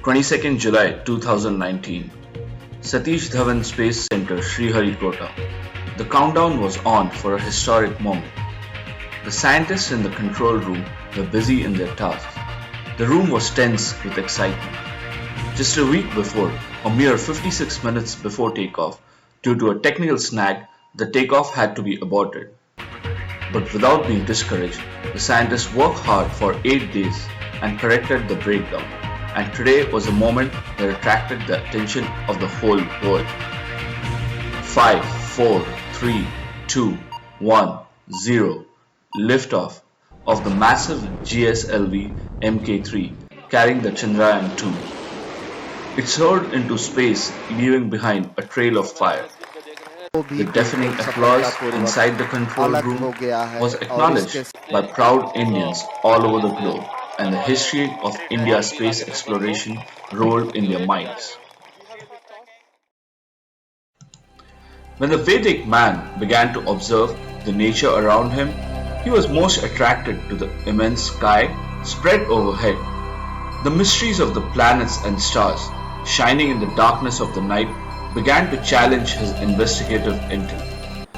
22nd July 2019, Satish Dhawan Space Center, Sriharikota. The countdown was on for a historic moment. The scientists in the control room were busy in their tasks. The room was tense with excitement. Just a week before, a mere 56 minutes before takeoff, due to a technical snag, the takeoff had to be aborted. But without being discouraged, the scientists worked hard for 8 days and corrected the breakdown. And today was a moment that attracted the attention of the whole world. 5, 4, 3, 2, 1, 0. Liftoff of the massive GSLV Mk3 carrying the Chandrayaan-2. It soared into space, leaving behind a trail of fire. The deafening applause inside the control room was acknowledged by proud Indians all over the globe, and the history of India's space exploration rolled in their minds. When the Vedic man began to observe the nature around him, he was most attracted to the immense sky spread overhead. The mysteries of the planets and stars, shining in the darkness of the night, began to challenge his investigative intellect.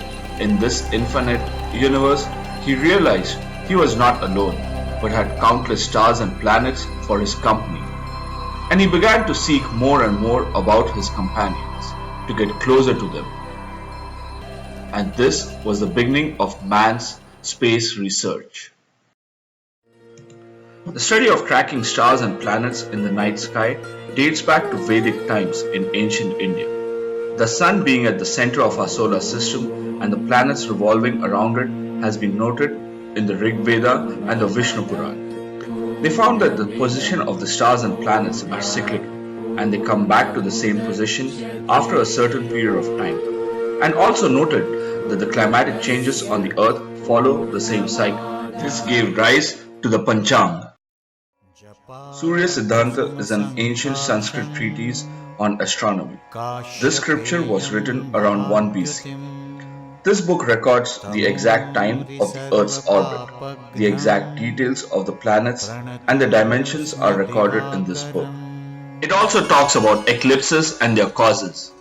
In this infinite universe, he realized he was not alone, but had countless stars and planets for his company. And he began to seek more and more about his companions, to get closer to them. And this was the beginning of man's space research. The study of tracking stars and planets in the night sky dates back to Vedic times in ancient India. The sun being at the center of our solar system and the planets revolving around it has been noted in the Rig Veda and the Vishnu Puran. They found that the position of the stars and planets are cyclical, and they come back to the same position after a certain period of time, and also noted that the climatic changes on the earth follow the same cycle. This gave rise to the Panchanga. SOORYA SIDDHANT is an ancient Sanskrit treatise on astronomy. This scripture was written around 1 BC. This book records the exact time of the Earth's orbit. The exact details of the planets and the dimensions are recorded in this book. It also talks about eclipses and their causes.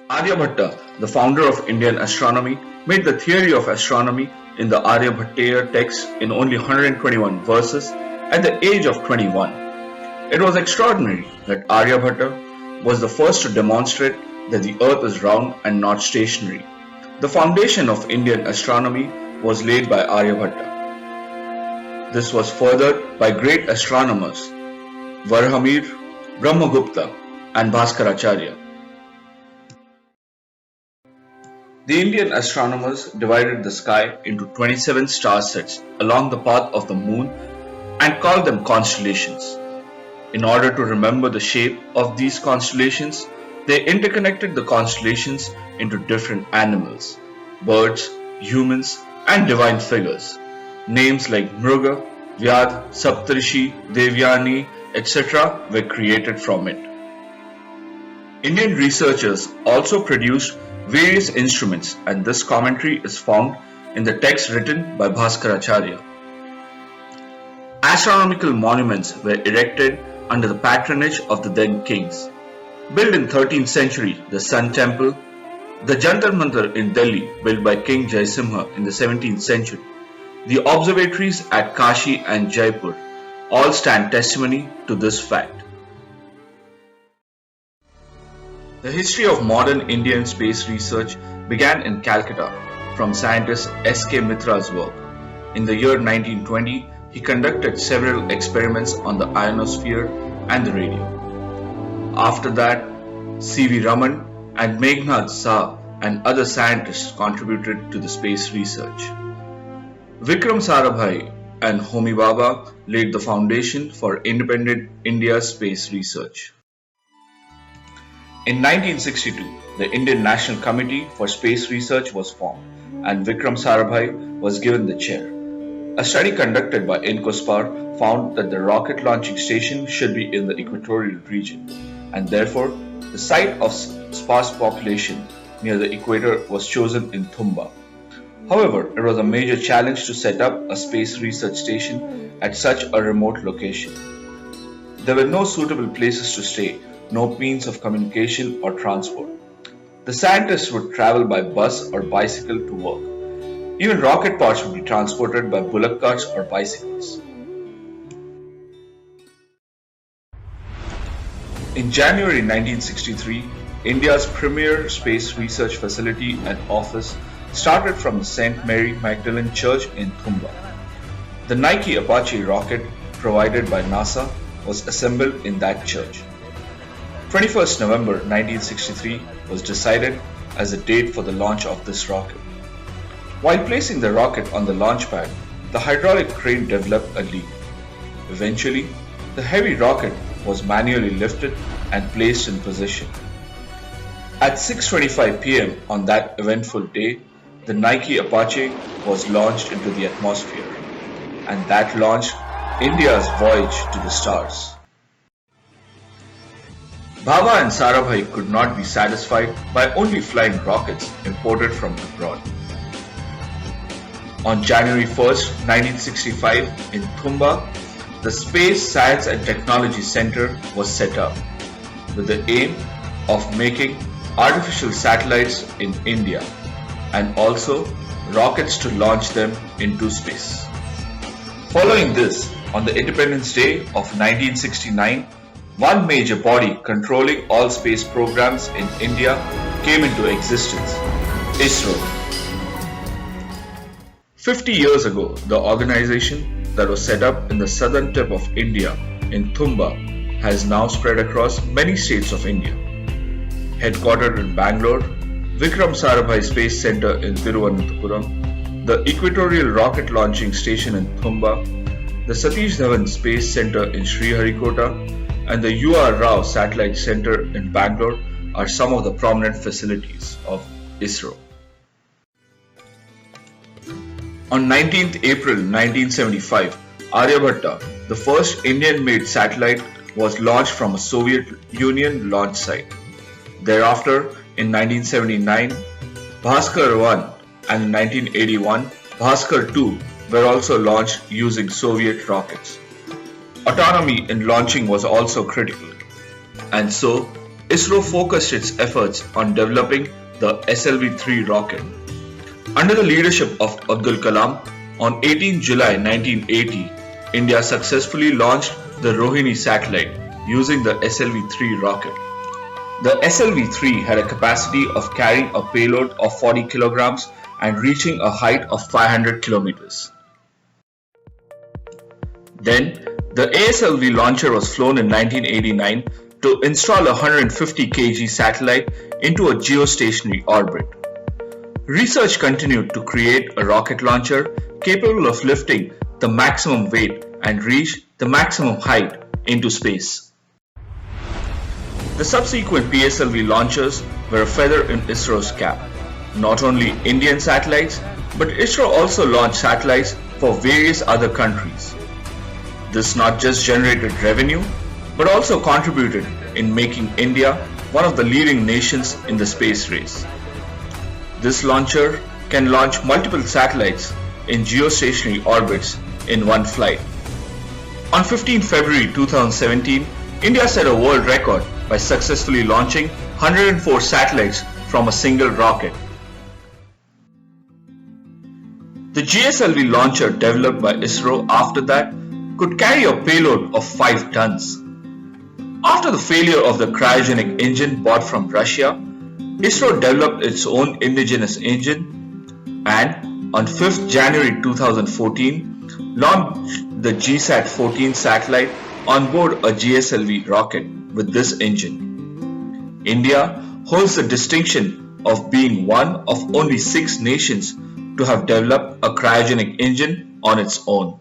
Aryabhatta, the founder of Indian astronomy, made the theory of astronomy in the Aryabhatteya text in only 121 verses at the age of 21. It was extraordinary that Aryabhatta was the first to demonstrate that the earth is round and not stationary. The foundation of Indian astronomy was laid by Aryabhatta. This was furthered by great astronomers Varahamir, Brahmagupta and Bhaskaracharya. The Indian astronomers divided the sky into 27 star sets along the path of the moon and called them constellations. In order to remember the shape of these constellations, they interconnected the constellations into different animals, birds, humans, and divine figures. Names like Mruga, Vyad, Saptarishi, Devyani, etc. were created from it. Indian researchers also produced various instruments, and this commentary is found in the text written by Bhaskaracharya. Astronomical monuments were erected under the patronage of the then kings. Built in 13th century, the Sun Temple, the Jantar Mantar in Delhi, built by King Jaisimha in the 17th century, the observatories at Kashi and Jaipur, all stand testimony to this fact. The history of modern Indian space research began in Calcutta from scientist S.K. Mitra's work. In the year 1920, he conducted several experiments on the ionosphere and the radio. After that, C.V. Raman and Meghnad Saha and other scientists contributed to the space research. Vikram Sarabhai and Homi Bhabha laid the foundation for independent India's space research. In 1962, the Indian National Committee for Space Research was formed, and Vikram Sarabhai was given the chair. A study conducted by INCOSPAR found that the rocket launching station should be in the equatorial region, and therefore the site of sparse population near the equator was chosen in Thumba. However, it was a major challenge to set up a space research station at such a remote location. There were no suitable places to stay, no means of communication or transport. The scientists would travel by bus or bicycle to work. Even rocket parts would be transported by bullock carts or bicycles. In January 1963, India's premier space research facility and office started from the St. Mary Magdalene Church in Thumba. The Nike Apache rocket provided by NASA was assembled in that church. 21st November 1963 was decided as the date for the launch of this rocket. While placing the rocket on the launch pad, the hydraulic crane developed a leak. Eventually, the heavy rocket was manually lifted and placed in position. At 6:25 p.m. on that eventful day, the Nike Apache was launched into the atmosphere, and that launched India's voyage to the stars. Baba and Sarabhai could not be satisfied by only flying rockets imported from abroad. On January 1st, 1965, in Thumba, the Space Science and Technology Center was set up with the aim of making artificial satellites in India and also rockets to launch them into space. Following this, on the Independence Day of 1969, one major body controlling all space programs in India came into existence, ISRO. 50 years ago, the organization that was set up in the southern tip of India in Thumba has now spread across many states of India. Headquartered in Bangalore, Vikram Sarabhai Space Center in Thiruvananthapuram, the Equatorial Rocket Launching Station in Thumba, the Satish Dhawan Space Center in Sriharikota, and the U.R. Rao Satellite Center in Bangalore are some of the prominent facilities of ISRO. On 19th April 1975, Aryabhatta, the first Indian-made satellite, was launched from a Soviet Union launch site. Thereafter, in 1979, Bhaskar 1 and in 1981, Bhaskar 2 were also launched using Soviet rockets. Autonomy in launching was also critical, and so ISRO focused its efforts on developing the SLV-3 rocket. Under the leadership of Abdul Kalam, on 18 July 1980, India successfully launched the Rohini satellite using the SLV-3 rocket. The SLV-3 had a capacity of carrying a payload of 40 kilograms and reaching a height of 500 kilometers. Then, the ASLV launcher was flown in 1989 to install a 150 kg satellite into a geostationary orbit. Research continued to create a rocket launcher capable of lifting the maximum weight and reach the maximum height into space. The subsequent PSLV launchers were a feather in ISRO's cap. Not only Indian satellites, but ISRO also launched satellites for various other countries. This not just generated revenue, but also contributed in making India one of the leading nations in the space race. This launcher can launch multiple satellites in geostationary orbits in one flight. On 15 February 2017, India set a world record by successfully launching 104 satellites from a single rocket. The GSLV launcher developed by ISRO after that could carry a payload of 5 tons. After the failure of the cryogenic engine bought from Russia, ISRO developed its own indigenous engine and on 5th January 2014 launched the GSAT-14 satellite on board a GSLV rocket with this engine. India holds the distinction of being one of only 6 nations to have developed a cryogenic engine on its own.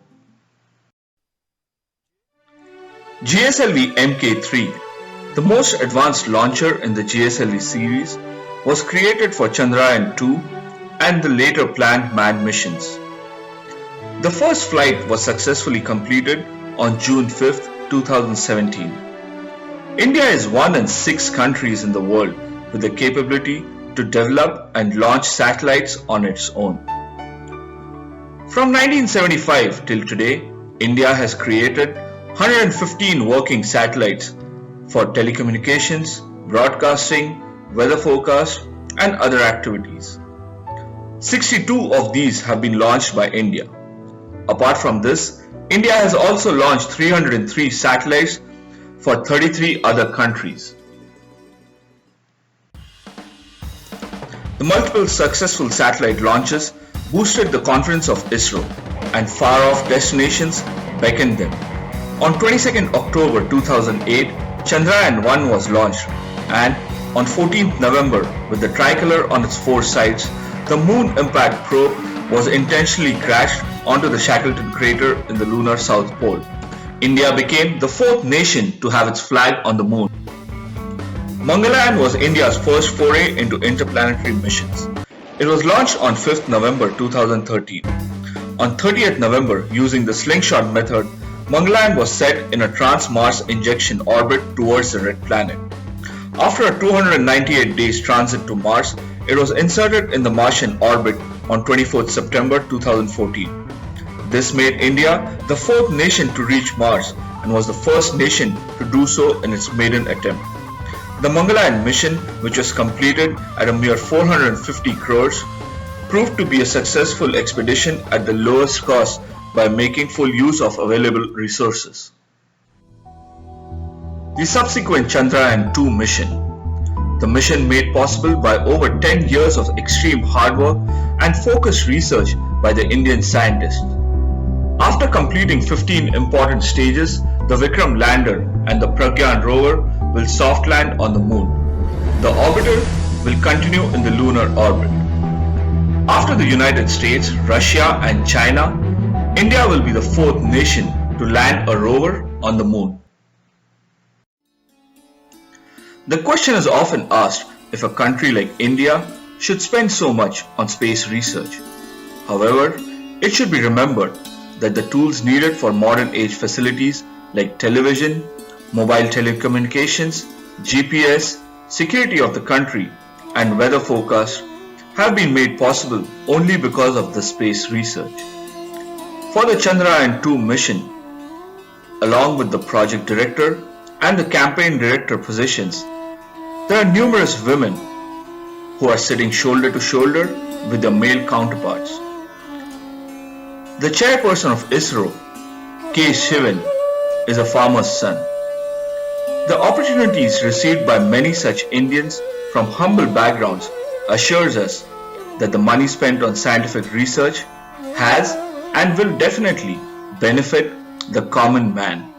GSLV Mk3, the most advanced launcher in the GSLV series, was created for Chandrayaan-2 and the later planned manned missions. The first flight was successfully completed on June 5, 2017. India is one in 6 countries in the world with the capability to develop and launch satellites on its own. From 1975 till today, India has created 115 working satellites for telecommunications, broadcasting, weather forecast, and other activities. 62 of these have been launched by India. Apart from this, India has also launched 303 satellites for 33 other countries. The multiple successful satellite launches boosted the confidence of ISRO, and far-off destinations beckoned them. On 22nd October 2008, Chandrayaan-1 was launched, and on 14th November, with the tricolor on its four sides, the Moon Impact Probe was intentionally crashed onto the Shackleton crater in the lunar South Pole. India became the fourth nation to have its flag on the moon. Mangalyaan was India's first foray into interplanetary missions. It was launched on 5th November 2013. On 30th November, using the slingshot method, Mangalyaan was set in a trans-Mars injection orbit towards the red planet. After a 298 days transit to Mars, it was inserted in the Martian orbit on 24th September 2014. This made India the fourth nation to reach Mars and was the first nation to do so in its maiden attempt. The Mangalyaan mission, which was completed at a mere 450 crores, proved to be a successful expedition at the lowest cost by making full use of available resources. The subsequent Chandrayaan-2 mission. The mission made possible by over 10 years of extreme hard work and focused research by the Indian scientists. After completing 15 important stages, the Vikram lander and the Pragyan rover will soft land on the moon. The orbiter will continue in the lunar orbit. After the United States, Russia and China, India will be the fourth nation to land a rover on the moon. The question is often asked if a country like India should spend so much on space research. However, it should be remembered that the tools needed for modern age facilities like television, mobile telecommunications, GPS, security of the country, and weather forecast have been made possible only because of the space research. For the Chandrayaan-2 mission, along with the project director and the campaign director positions, there are numerous women who are sitting shoulder to shoulder with their male counterparts. The chairperson of ISRO, K. Shivan, is a farmer's son. The opportunities received by many such Indians from humble backgrounds assures us that the money spent on scientific research has and will definitely benefit the common man.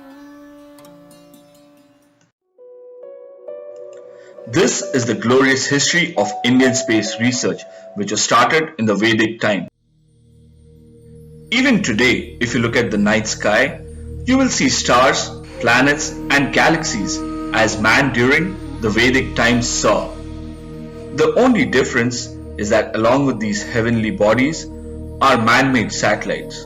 This is the glorious history of Indian space research, which was started in the Vedic time. Even today, if you look at the night sky, you will see stars, planets, and galaxies as man during the Vedic times saw. The only difference is that along with these heavenly bodies are man-made satellites,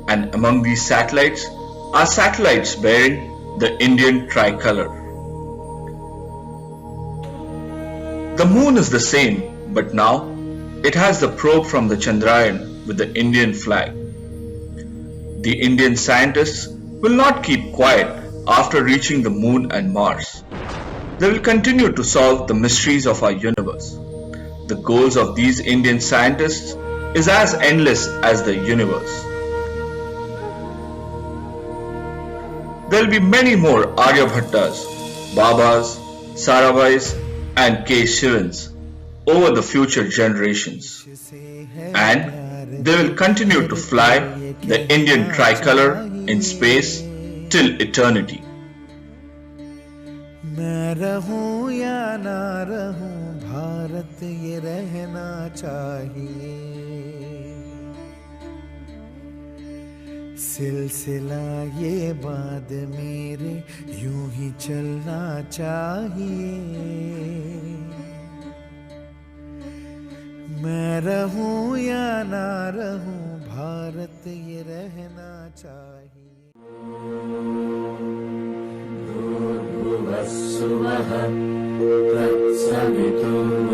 and among these satellites are satellites bearing the Indian tricolor. The moon is the same, but now it has the probe from the Chandrayaan with the Indian flag. The Indian scientists will not keep quiet after reaching the moon and Mars. They will continue to solve the mysteries of our universe. The goals of these Indian scientists is as endless as the universe. There will be many more Aryabhattas, Babas, Sarabhais, and K. Shivans over the future generations, and they will continue to fly the Indian tricolor in space till eternity. मैं रहूं या ना रहूं, भारत ये रहना चाहिए। सिलसिला ये बाद मेरे यूं ही चलना चाहिए। मैं रहूं या ना रहूं, भारत ये रहना चाहिए। भूर्भुवस्सुवः तत्सवितुर्वरेण्यं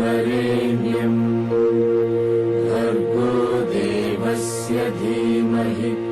भर्गो देवस्य धीमहि